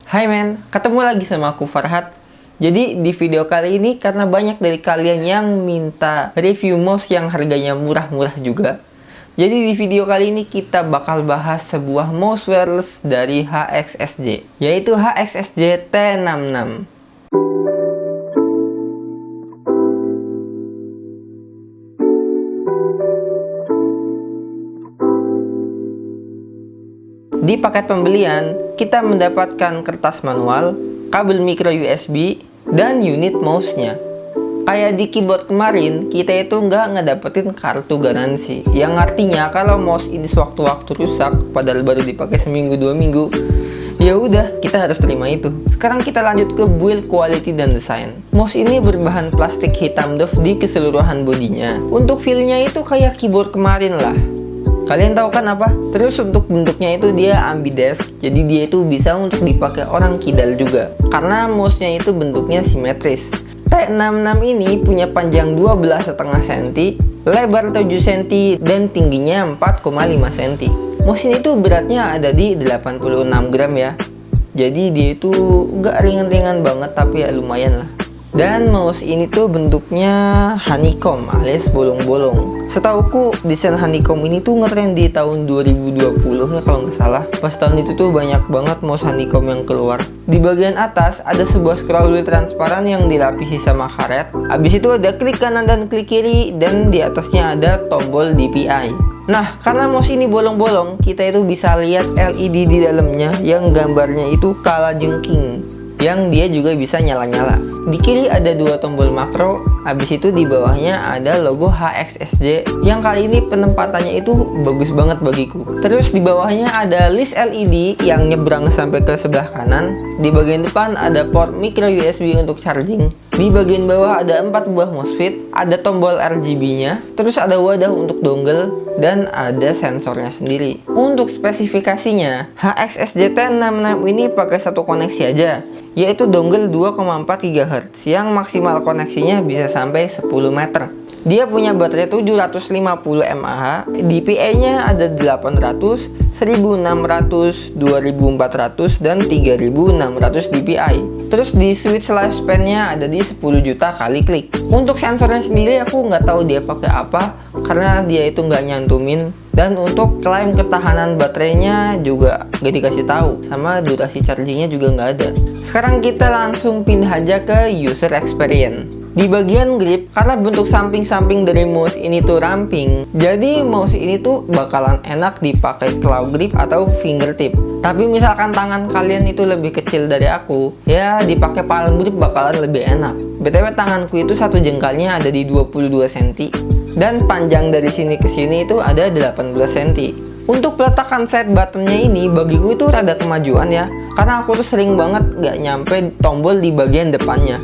Hai men, ketemu lagi sama aku Farhat. Jadi di video kali ini karena banyak dari kalian yang minta review mouse yang harganya murah-murah juga. Jadi di video kali ini kita bakal bahas sebuah mouse wireless dari HXSJ, yaitu HXSJ T66. Di paket pembelian, kita mendapatkan kertas manual, kabel micro USB, dan unit mouse-nya. Kayak di keyboard kemarin, kita itu nggak ngedapetin kartu garansi. Yang artinya kalau mouse ini sewaktu-waktu rusak, padahal baru dipakai seminggu 2 minggu, ya udah kita harus terima itu. Sekarang kita lanjut ke build quality dan desain. Mouse ini berbahan plastik hitam doff di keseluruhan bodinya. Untuk feel-nya itu kayak keyboard kemarin lah. Kalian tahu kan apa? Terus untuk bentuknya itu dia ambidesk, jadi dia itu bisa untuk dipakai orang kidal juga. Karena mouse-nya itu bentuknya simetris. T66 ini punya panjang 12,5 cm, lebar 7 cm, dan tingginya 4,5 cm. Mouse ini tuh beratnya ada di 86 gram ya. Jadi dia itu nggak ringan-ringan banget, tapi ya lumayan lah. Dan mouse ini tuh bentuknya honeycomb alias bolong-bolong. Setauku desain honeycomb ini tuh ngetrend di tahun 2020 ya kalau nggak salah. Pas tahun itu tuh banyak banget mouse honeycomb yang keluar. Di bagian atas ada sebuah scroll wheel transparan yang dilapisi sama karet. Habis itu ada klik kanan dan klik kiri, dan di atasnya ada tombol DPI. Nah, karena mouse ini bolong-bolong, kita itu bisa lihat LED di dalamnya yang gambarnya itu kalajengking, yang dia juga bisa nyala-nyala. Di kiri ada 2 tombol makro, habis itu di bawahnya ada logo HXSJ yang kali ini penempatannya itu bagus banget bagiku. Terus di bawahnya ada list LED yang nyebrang sampai ke sebelah kanan. Di bagian depan ada port micro USB untuk charging. Di bagian bawah ada 4 buah MOSFET, ada tombol RGB-nya, terus ada wadah untuk dongle, dan ada sensornya sendiri. Untuk spesifikasinya, HXSJ T66 ini pakai satu koneksi aja, yaitu dongle 2,4 GHz yang maksimal koneksinya bisa sampai 10 meter. Dia punya baterai 750 mAh, DPI-nya ada 800, 1600, 2400, dan 3600 DPI. Terus di switch lifespan-nya ada di 10 juta kali klik. Untuk sensornya sendiri aku nggak tahu dia pakai apa, karena dia itu nggak nyantumin. Dan untuk klaim ketahanan baterainya juga nggak dikasih tahu, sama durasi chargingnya juga nggak ada. Sekarang kita langsung pindah aja ke user experience. Di bagian grip, karena bentuk samping-samping dari mouse ini tuh ramping, jadi mouse ini tuh bakalan enak dipakai claw grip atau fingertip. Tapi misalkan tangan kalian itu lebih kecil dari aku, ya dipakai palm grip bakalan lebih enak. BTW tanganku itu satu jengkalnya ada di 22 cm, dan panjang dari sini ke sini itu ada 18 cm. Untuk peletakan set buttonnya ini bagiku itu rada kemajuan ya, karena aku tuh sering banget gak nyampe tombol di bagian depannya.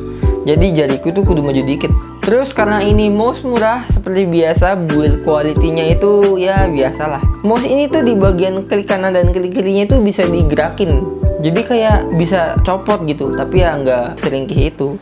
Jadi jariku tuh kudu maju dikit. Terus karena ini mouse murah, seperti biasa build quality-nya itu ya biasalah. Mouse ini tuh di bagian klik kanan dan klik kirinya itu bisa digerakin. Jadi kayak bisa copot gitu, tapi ya nggak seringkih itu.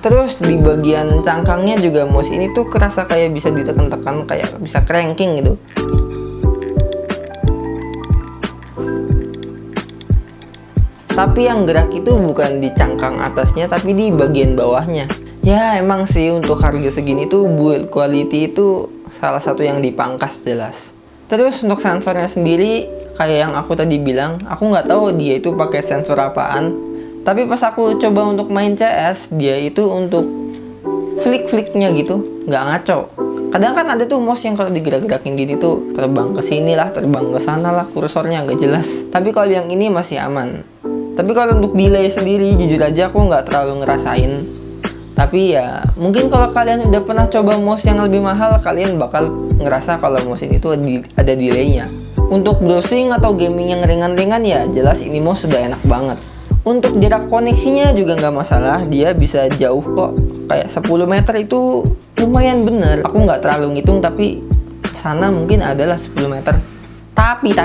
Terus di bagian cangkangnya juga mouse ini tuh kerasa kayak bisa ditekan-tekan, kayak bisa cranking gitu. Tapi yang gerak itu bukan di cangkang atasnya, tapi di bagian bawahnya. Ya emang sih untuk harga segini tuh build quality itu salah satu yang dipangkas jelas. Terus untuk sensornya sendiri, kayak yang aku tadi bilang, aku nggak tahu dia itu pakai sensor apaan. Tapi pas aku coba untuk main CS, dia itu untuk flick-flicknya gitu, nggak ngaco. Kadang kan ada tuh mouse yang kalau digerak-gerakin gini tuh terbang ke sini lah, terbang ke sana lah, kursornya nggak jelas. Tapi kalau yang ini masih aman. Tapi kalau untuk delay sendiri, jujur aja aku nggak terlalu ngerasain. Tapi ya mungkin kalau kalian udah pernah coba mouse yang lebih mahal, kalian bakal ngerasa kalau mouse ini tuh ada delaynya. Untuk browsing atau gaming yang ringan-ringan ya jelas ini mouse sudah enak banget. Untuk jarak koneksinya juga nggak masalah, dia bisa jauh kok. kayak 10 meter itu lumayan bener. Aku nggak terlalu ngitung, tapi kesana mungkin adalah 10 meter. Tapi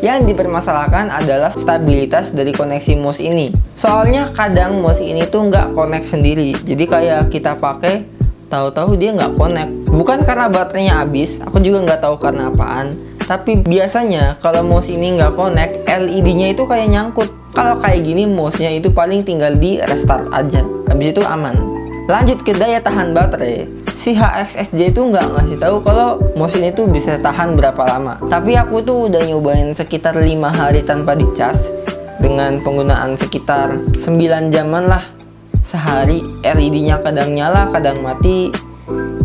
yang dipermasalahkan adalah stabilitas dari koneksi mouse ini. Soalnya kadang mouse ini tuh nggak connect sendiri. Jadi kayak kita pakai, tahu-tahu dia nggak connect. Bukan karena baterainya habis, aku juga nggak tahu karena apaan. Tapi biasanya kalau mouse ini nggak connect, LED-nya itu kayak nyangkut. Kalau kayak gini, mouse-nya itu paling tinggal di restart aja. Habis itu aman. Lanjut ke daya tahan baterai. Si HXSJ itu nggak ngasih tahu kalau mouse ini tuh bisa tahan berapa lama. Tapi aku tuh udah nyobain sekitar 5 hari tanpa dicas dengan penggunaan sekitar 9 jaman lah sehari. LED-nya kadang nyala, kadang mati.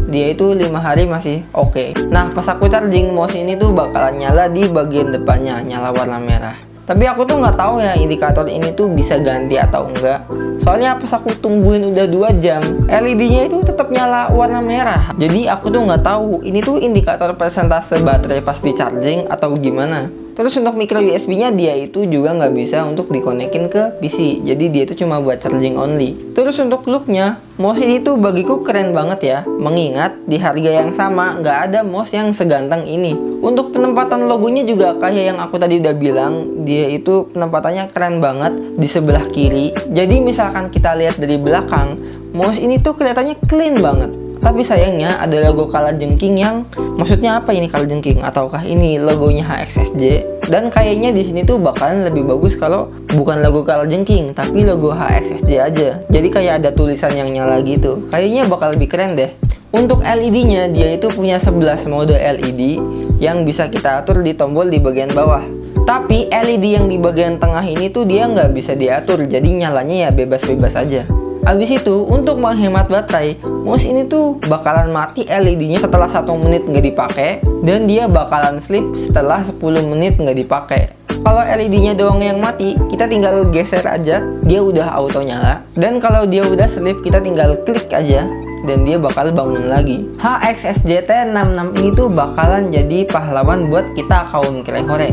Dia itu 5 hari masih oke. Nah, pas aku charging, mouse ini tuh bakalan nyala di bagian depannya, nyala warna merah. Tapi aku tuh nggak tahu ya indikator ini tuh bisa ganti atau enggak. Soalnya pas aku tungguin udah 2 jam, LED-nya itu tetap nyala warna merah. Jadi aku tuh nggak tahu ini tuh indikator persentase baterai pas di charging atau gimana. Terus untuk micro USB-nya dia itu juga nggak bisa untuk dikonekin ke PC. Jadi dia itu cuma buat charging only. Terus untuk looknya, mouse ini tuh bagiku keren banget ya. Mengingat di harga yang sama nggak ada mouse yang seganteng ini. Untuk penempatan logonya juga kayak yang aku tadi udah bilang, dia itu penempatannya keren banget di sebelah kiri. Jadi misalkan kita lihat dari belakang, mouse ini tuh kelihatannya clean banget. Tapi sayangnya ada logo kalajengking yang, maksudnya apa ini kalajengking? Ataukah ini logonya HXSJ? Dan kayaknya di sini tuh bakalan lebih bagus kalau bukan logo kalajengking, tapi logo HXSJ aja. Jadi kayak ada tulisan yang nyala gitu. Kayaknya bakal lebih keren deh. Untuk LED-nya, dia itu punya 11 mode LED yang bisa kita atur di tombol di bagian bawah. Tapi LED yang di bagian tengah ini tuh dia nggak bisa diatur, jadi nyalanya ya bebas-bebas aja. Abis itu, untuk menghemat baterai, mouse ini tuh bakalan mati LED-nya setelah 1 menit nggak dipakai, dan dia bakalan sleep setelah 10 menit nggak dipakai. Kalau LED-nya doang yang mati, kita tinggal geser aja, dia udah auto nyala. Dan kalau dia udah sleep, kita tinggal klik aja, dan dia bakal bangun lagi. HXSJ T66 ini tuh bakalan jadi pahlawan buat kita kaum krehore.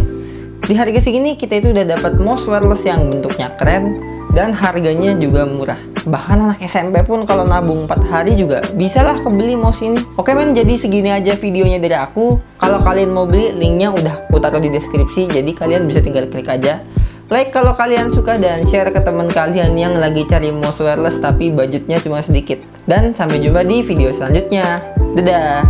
Di harga segini, kita itu udah dapat mouse wireless yang bentuknya keren, dan harganya juga murah. Bahkan anak SMP pun kalau nabung 4 hari juga bisalah kebeli mouse ini. Oke men, jadi segini aja videonya dari aku. Kalau kalian mau beli, linknya udah aku taruh di deskripsi, jadi kalian bisa tinggal klik aja. Like kalau kalian suka, dan share ke teman kalian yang lagi cari mouse wireless tapi budgetnya cuma sedikit. Dan sampai jumpa di video selanjutnya. Dadah!